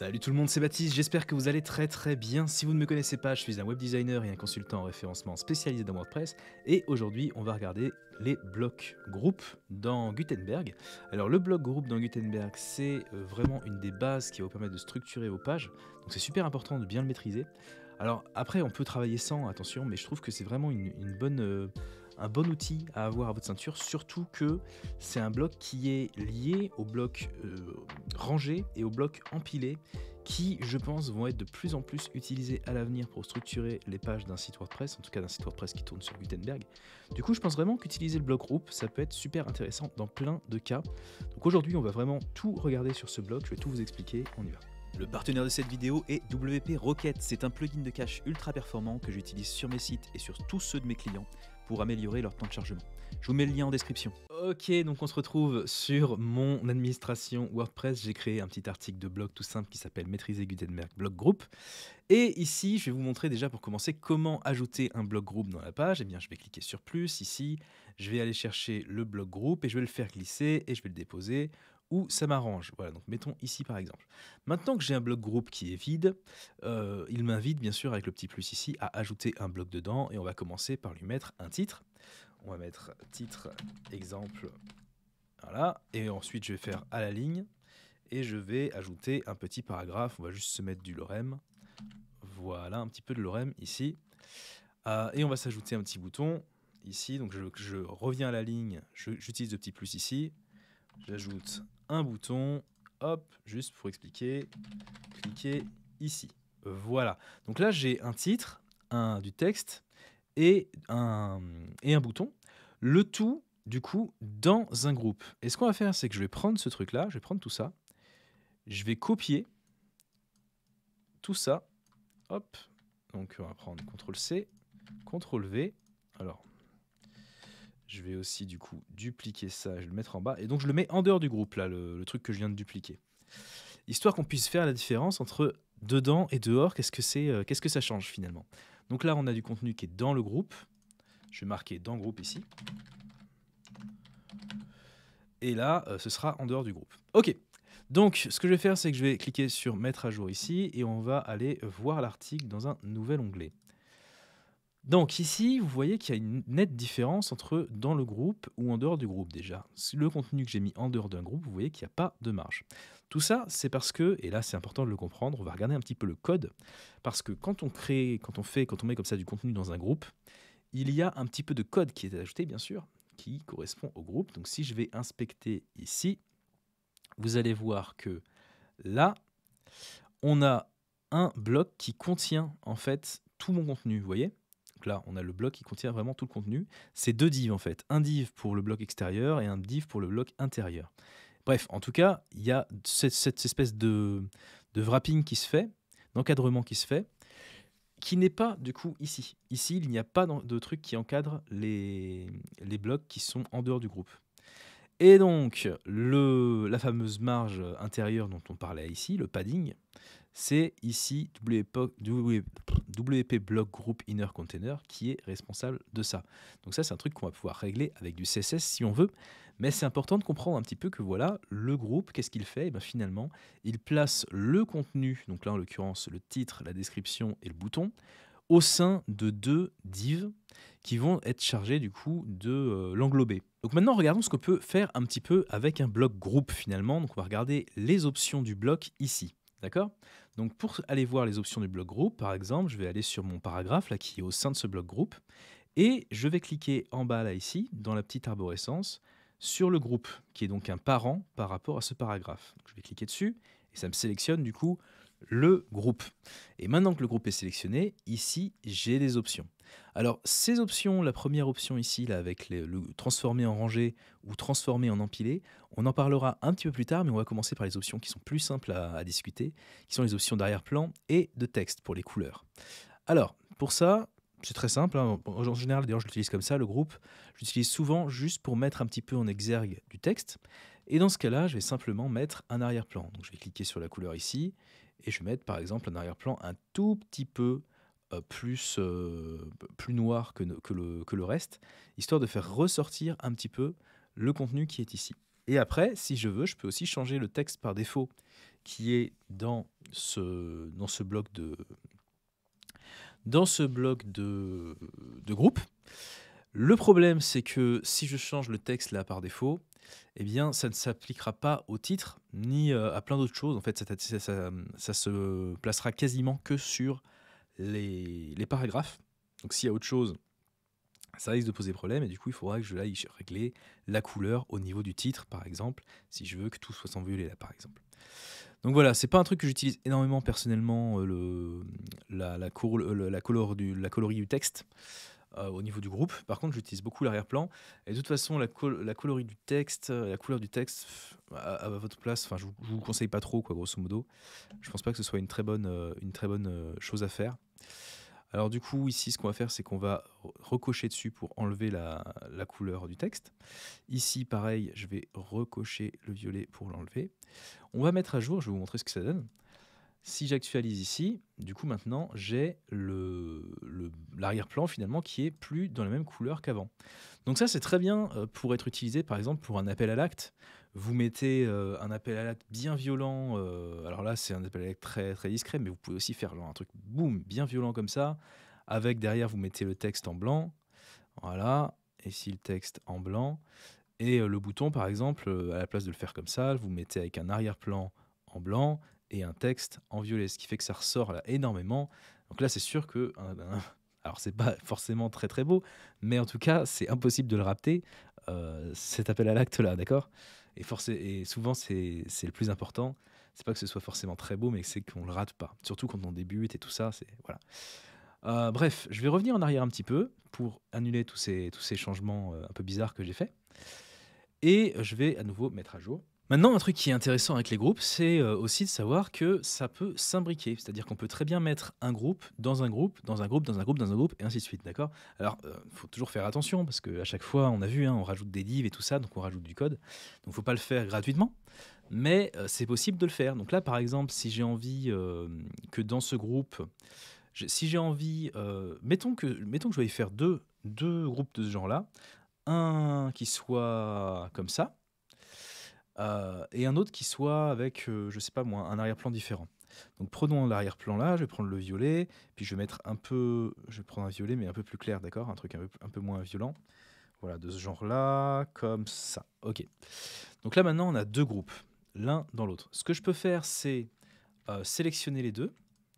Salut tout le monde, c'est Baptiste, j'espère que vous allez très bien. Si vous ne me connaissez pas, je suis un web designer et un consultant en référencement spécialisé dans WordPress. Et aujourd'hui, on va regarder les blocs groupes dans Gutenberg. Alors le bloc groupe dans Gutenberg, c'est vraiment une des bases qui va vous permettre de structurer vos pages. Donc c'est super important de bien le maîtriser. Alors après, on peut travailler sans, attention, mais je trouve que c'est vraiment un bon outil à avoir à votre ceinture, surtout que c'est un bloc qui est lié au bloc rangé et au bloc empilé, qui, je pense, vont être de plus en plus utilisés à l'avenir pour structurer les pages d'un site WordPress, en tout cas d'un site WordPress qui tourne sur Gutenberg. Du coup, je pense vraiment qu'utiliser le bloc groupe, ça peut être super intéressant dans plein de cas. Donc aujourd'hui, on va vraiment tout regarder sur ce bloc, je vais tout vous expliquer, on y va. Le partenaire de cette vidéo est WP Rocket. C'est un plugin de cache ultra performant que j'utilise sur mes sites et sur tous ceux de mes clients pour améliorer leur temps de chargement. Je vous mets le lien en description. Ok, donc on se retrouve sur mon administration WordPress. J'ai créé un petit article de blog tout simple qui s'appelle Maîtriser Gutenberg Bloc Group. Et ici, je vais vous montrer déjà pour commencer comment ajouter un bloc groupe dans la page. Eh bien, je vais cliquer sur plus ici. Je vais aller chercher le bloc groupe et je vais le faire glisser et je vais le déposer où ça m'arrange. Voilà, donc mettons ici par exemple. Maintenant que j'ai un bloc groupe qui est vide, il m'invite bien sûr avec le petit plus ici à ajouter un bloc dedans et on va commencer par lui mettre un titre. On va mettre titre exemple, voilà, et ensuite je vais faire à la ligne et je vais ajouter un petit paragraphe. On va juste se mettre du lorem, voilà, un petit peu de lorem ici, et on va s'ajouter un petit bouton ici. Donc je reviens à la ligne, j'utilise le petit plus ici, j'ajoute un bouton, hop, juste pour expliquer, cliquez ici, voilà. Donc là j'ai un titre, du texte et un bouton, le tout du coup dans un groupe. Et ce qu'on va faire, c'est que je vais prendre ce truc là, je vais prendre tout ça, je vais copier tout ça, hop, donc on va prendre CTRL-C, CTRL-V, alors je vais aussi du coup dupliquer ça, je vais le mettre en bas, et donc je le mets en dehors du groupe là, le truc que je viens de dupliquer, histoire qu'on puisse faire la différence entre dedans et dehors. Qu'est-ce que ça change finalement. Donc là on a du contenu qui est dans le groupe, je vais marquer dans groupe ici, et là ce sera en dehors du groupe. Ok, donc ce que je vais faire, c'est que je vais cliquer sur mettre à jour ici et on va aller voir l'article dans un nouvel onglet. Donc ici, vous voyez qu'il y a une nette différence entre dans le groupe ou en dehors du groupe déjà. Le contenu que j'ai mis en dehors d'un groupe, vous voyez qu'il n'y a pas de marge. Tout ça, c'est parce que, et là c'est important de le comprendre, on va regarder un petit peu le code, parce que quand on met comme ça du contenu dans un groupe, il y a un petit peu de code qui est ajouté bien sûr, qui correspond au groupe. Donc si je vais inspecter ici, vous allez voir que là, on a un bloc qui contient en fait tout mon contenu, vous voyez. Donc là, on a le bloc qui contient vraiment tout le contenu. C'est deux divs en fait, un div pour le bloc extérieur et un div pour le bloc intérieur. Bref, en tout cas, il y a cette espèce de wrapping qui se fait, d'encadrement qui se fait, qui n'est pas du coup ici. Ici, il n'y a pas de truc qui encadre les blocs qui sont en dehors du groupe. Et donc, la fameuse marge intérieure dont on parlait ici, le padding, c'est ici WP Block Group Inner Container qui est responsable de ça. Donc ça, c'est un truc qu'on va pouvoir régler avec du CSS si on veut, mais c'est important de comprendre un petit peu que voilà, le groupe, qu'est-ce qu'il fait? Et bien finalement, il place le contenu, donc là en l'occurrence le titre, la description et le bouton, au sein de deux divs qui vont être chargés du coup de l'englober. Donc maintenant, regardons ce qu'on peut faire un petit peu avec un bloc groupe finalement. Donc on va regarder les options du bloc ici. D'accord? Donc pour aller voir les options du bloc groupe, par exemple, je vais aller sur mon paragraphe là qui est au sein de ce bloc groupe et je vais cliquer en bas là ici, dans la petite arborescence, sur le groupe qui est donc un parent par rapport à ce paragraphe. Donc je vais cliquer dessus et ça me sélectionne du coup le groupe. Et maintenant que le groupe est sélectionné, ici j'ai des options. Alors ces options, la première option ici là, avec le transformer en rangée ou transformer en empilé, on en parlera un petit peu plus tard, mais on va commencer par les options qui sont plus simples à discuter, qui sont les options d'arrière-plan et de texte pour les couleurs. Alors pour ça, c'est très simple, hein. En général d'ailleurs je l'utilise comme ça, le groupe, j'utilise souvent juste pour mettre un petit peu en exergue du texte, et dans ce cas-là je vais simplement mettre un arrière-plan. Donc je vais cliquer sur la couleur ici, et je vais mettre par exemple un arrière-plan un tout petit peu plus noir que le reste, histoire de faire ressortir un petit peu le contenu qui est ici. Et après, si je veux, je peux aussi changer le texte par défaut qui est dans ce bloc de groupe. Le problème, c'est que si je change le texte là par défaut, eh bien, ça ne s'appliquera pas au titre ni à plein d'autres choses. En fait, ça se placera quasiment que sur les paragraphes. Donc, s'il y a autre chose, ça risque de poser problème. Et du coup, il faudra que je aille régler la couleur au niveau du titre, par exemple, si je veux que tout soit sans violet là, par exemple. Donc voilà, c'est pas un truc que j'utilise énormément personnellement, la colorie du texte au niveau du groupe. Par contre, j'utilise beaucoup l'arrière-plan. Et de toute façon, la colorie du texte, la couleur du texte, à votre place, enfin, je vous conseille pas trop, quoi, grosso modo. Je pense pas que ce soit une très bonne chose à faire. Alors du coup, ici, ce qu'on va faire, c'est qu'on va recocher dessus pour enlever la couleur du texte. Ici, pareil, je vais recocher le violet pour l'enlever. On va mettre à jour, je vais vous montrer ce que ça donne. Si j'actualise ici, du coup maintenant j'ai l'arrière-plan finalement qui est plus dans la même couleur qu'avant. Donc ça c'est très bien pour être utilisé par exemple pour un appel à l'acte. Vous mettez un appel à l'acte bien violent, alors là c'est un appel à l'acte très, très discret, mais vous pouvez aussi faire genre un truc boum, bien violent comme ça, avec derrière vous mettez le texte en blanc, voilà, et ici le texte en blanc, et le bouton par exemple, à la place de le faire comme ça, vous mettez avec un arrière-plan en blanc, et un texte en violet, ce qui fait que ça ressort là énormément. Donc là, c'est sûr que, alors c'est pas forcément très très beau, mais en tout cas, c'est impossible de le rater, cet appel à l'acte là, d'accord? Et souvent, c'est le plus important. C'est pas que ce soit forcément très beau, mais c'est qu'on le rate pas. Surtout quand on débute et tout ça, c'est voilà. Bref, je vais revenir en arrière un petit peu pour annuler tous ces changements un peu bizarres que j'ai fait. Et je vais à nouveau mettre à jour. Maintenant, un truc qui est intéressant avec les groupes, c'est aussi de savoir que ça peut s'imbriquer. C'est-à-dire qu'on peut très bien mettre un groupe dans un groupe, dans un groupe, dans un groupe, dans un groupe, et ainsi de suite, d'accord? Alors, il faut toujours faire attention, parce qu'à chaque fois, on a vu, hein, on rajoute des divs et tout ça, donc on rajoute du code. Donc, il ne faut pas le faire gratuitement, mais c'est possible de le faire. Donc là, par exemple, si j'ai envie que dans ce groupe, si j'ai envie, mettons que je vais faire deux groupes de ce genre-là, un qui soit comme ça, et un autre qui soit avec, je sais pas moi, un arrière-plan différent. Donc prenons l'arrière-plan là, je vais prendre le violet, puis je vais mettre je vais prendre un violet mais un peu plus clair, d'accord? Un truc un peu moins violent. Voilà, de ce genre-là, comme ça. Ok. Donc là maintenant on a deux groupes, l'un dans l'autre. Ce que je peux faire, c'est sélectionner les deux.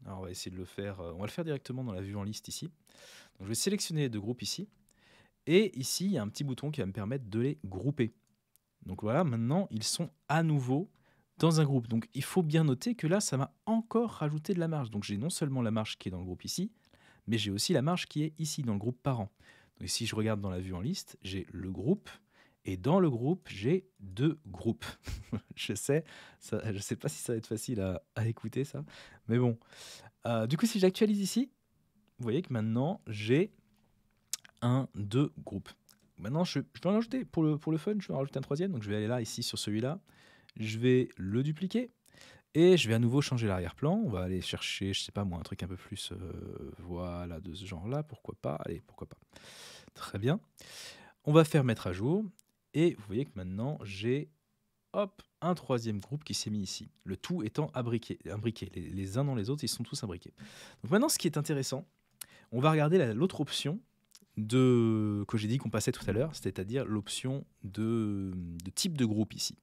Alors on va essayer de le faire, on va le faire directement dans la vue en liste ici. Donc je vais sélectionner les deux groupes ici. Et ici, il y a un petit bouton qui va me permettre de les grouper. Donc voilà, maintenant, ils sont à nouveau dans un groupe. Donc il faut bien noter que là, ça m'a encore rajouté de la marge. Donc j'ai non seulement la marge qui est dans le groupe ici, mais j'ai aussi la marge qui est ici, dans le groupe parent. Donc si je regarde dans la vue en liste, j'ai le groupe, et dans le groupe, j'ai deux groupes. Je sais pas si ça va être facile à écouter ça, mais bon. Du coup, si j'actualise ici, vous voyez que maintenant, j'ai deux groupes. Maintenant, je vais en rajouter, pour le fun, je vais en rajouter un troisième. Donc je vais aller là, ici, sur celui-là. Je vais le dupliquer. Et je vais à nouveau changer l'arrière-plan. On va aller chercher, je sais pas moi, un truc un peu plus, voilà, de ce genre-là. Pourquoi pas? Allez, pourquoi pas. Très bien. On va faire mettre à jour. Et vous voyez que maintenant, j'ai, hop, un troisième groupe qui s'est mis ici. Le tout étant imbriqué. Les uns dans les autres, ils sont tous imbriqués. Donc maintenant, ce qui est intéressant, on va regarder l'autre option que j'ai dit qu'on passait tout à l'heure, c'est-à-dire l'option de type de groupe ici.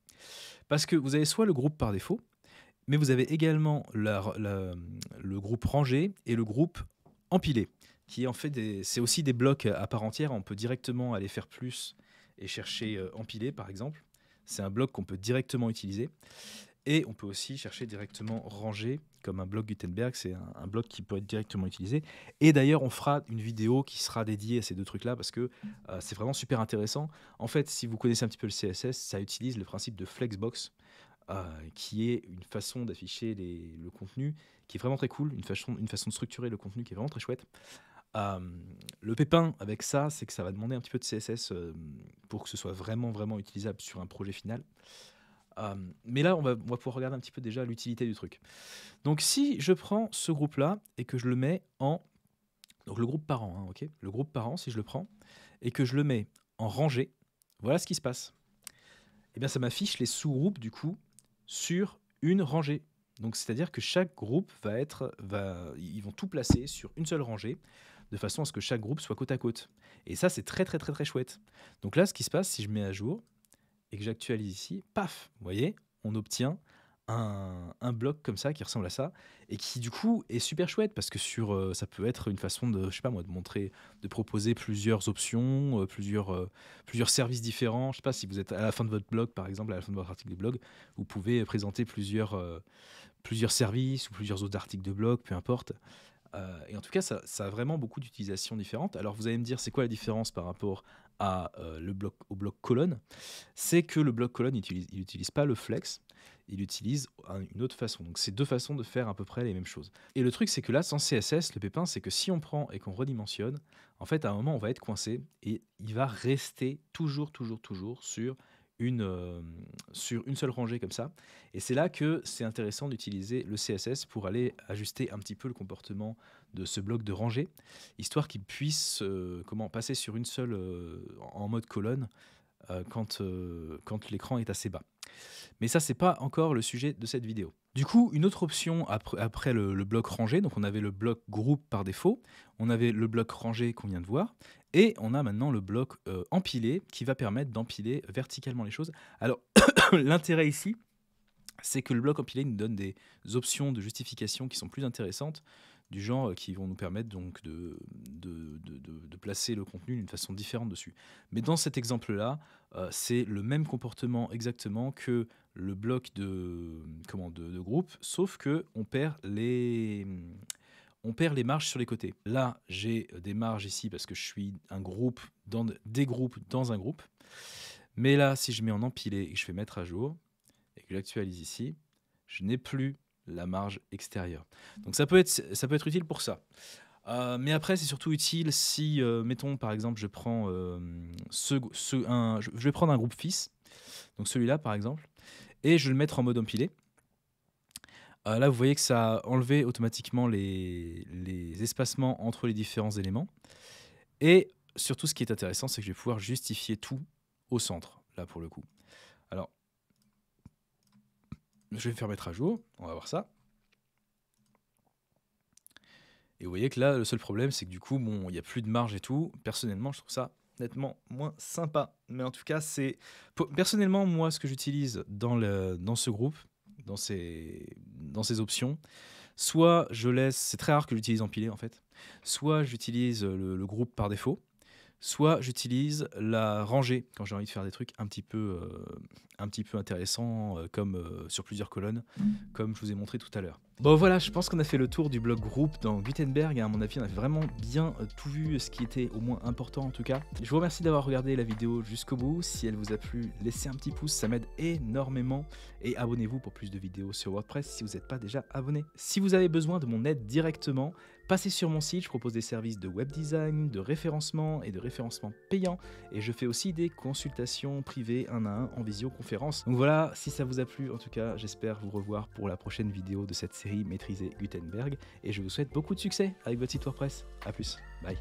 Parce que vous avez soit le groupe par défaut, mais vous avez également le groupe rangé et le groupe empilé, qui est en fait c'est aussi des blocs à part entière. On peut directement aller faire plus et chercher empilé, par exemple. C'est un bloc qu'on peut directement utiliser. Et on peut aussi chercher directement rangé, comme un bloc Gutenberg, c'est un bloc qui peut être directement utilisé. Et d'ailleurs, on fera une vidéo qui sera dédiée à ces deux trucs-là, parce que c'est vraiment super intéressant. En fait, si vous connaissez un petit peu le CSS, ça utilise le principe de Flexbox, qui est une façon d'afficher le contenu qui est vraiment très cool, une façon de structurer le contenu qui est vraiment très chouette. Le pépin avec ça, c'est que ça va demander un petit peu de CSS pour que ce soit vraiment, vraiment utilisable sur un projet final. Mais là, on va pouvoir regarder un petit peu déjà l'utilité du truc. Donc, si je prends ce groupe-là et que je le mets donc le groupe parent, hein, ok? Le groupe parent, si je le prends et que je le mets en rangée, voilà ce qui se passe. Eh bien, ça m'affiche les sous-groupes, du coup, sur une rangée. Donc c'est-à-dire que chaque groupe ils vont tout placer sur une seule rangée, de façon à ce que chaque groupe soit côte à côte. Et ça, c'est très très très très chouette. Donc là, ce qui se passe, si je mets à jour et que j'actualise ici, paf, vous voyez, on obtient un bloc comme ça qui ressemble à ça et qui du coup est super chouette parce que ça peut être une façon de, je sais pas moi, de proposer plusieurs options, plusieurs services différents. Je sais pas, si vous êtes à la fin de votre blog, par exemple, à la fin de votre article de blog, vous pouvez présenter plusieurs services ou plusieurs autres articles de blog, peu importe. Et en tout cas, ça a vraiment beaucoup d'utilisations différentes. Alors vous allez me dire, c'est quoi la différence par rapport au bloc colonne? C'est que le bloc colonne, il utilise pas le flex, il utilise une autre façon. Donc c'est deux façons de faire à peu près les mêmes choses. Et le truc, c'est que là, sans CSS, le pépin, c'est que si on prend et qu'on redimensionne, en fait, à un moment, on va être coincé et il va rester toujours sur une seule rangée comme ça. Et c'est là que c'est intéressant d'utiliser le CSS pour aller ajuster un petit peu le comportement de ce bloc de rangée, histoire qu'il puisse passer sur une seule en mode colonne quand l'écran est assez bas. Mais ça, c'est pas encore le sujet de cette vidéo. Du coup, une autre option après le bloc rangé, donc on avait le bloc groupe par défaut, on avait le bloc rangé qu'on vient de voir, et on a maintenant le bloc empilé qui va permettre d'empiler verticalement les choses. Alors, l'intérêt ici, c'est que le bloc empilé nous donne des options de justification qui sont plus intéressantes, du genre qui vont nous permettre donc de placer le contenu d'une façon différente dessus. Mais dans cet exemple-là, c'est le même comportement exactement que le bloc de groupe, sauf que on perd les marges sur les côtés. Là, j'ai des marges ici parce que je suis des groupes dans un groupe. Mais là, si je mets en empilé et que je fais mettre à jour, et que j'actualise ici, je n'ai plus la marge extérieure. Donc ça peut être utile pour ça. Mais après, c'est surtout utile si, mettons par exemple, je vais prendre un groupe fils, donc celui-là par exemple, et je vais le mettre en mode empilé. Là, vous voyez que ça a enlevé automatiquement les espacements entre les différents éléments. Et surtout, ce qui est intéressant, c'est que je vais pouvoir justifier tout au centre, là pour le coup. Alors, je vais me faire mettre à jour, on va voir ça. Et vous voyez que là, le seul problème, c'est que du coup, il n'y a plus de marge et tout. Personnellement, je trouve ça nettement moins sympa. Mais en tout cas, personnellement, moi, ce que j'utilise dans ce groupe, dans ces options, soit je laisse, c'est très rare que j'utilise empilé en fait, soit j'utilise le groupe par défaut, soit j'utilise la rangée quand j'ai envie de faire des trucs un petit peu intéressants, comme sur plusieurs colonnes, comme je vous ai montré tout à l'heure. Bon voilà, je pense qu'on a fait le tour du bloc groupe dans Gutenberg, et à mon avis on a vraiment bien tout vu, ce qui était au moins important en tout cas. Je vous remercie d'avoir regardé la vidéo jusqu'au bout. Si elle vous a plu, laissez un petit pouce, ça m'aide énormément, et abonnez-vous pour plus de vidéos sur WordPress si vous n'êtes pas déjà abonné. Si vous avez besoin de mon aide directement, passez sur mon site, je propose des services de web design, de référencement et de référencement payant, et je fais aussi des consultations privées 1 à 1 en visioconférence. Donc voilà, si ça vous a plu, en tout cas, j'espère vous revoir pour la prochaine vidéo de cette série Maîtriser Gutenberg, et je vous souhaite beaucoup de succès avec votre site WordPress. A plus, bye.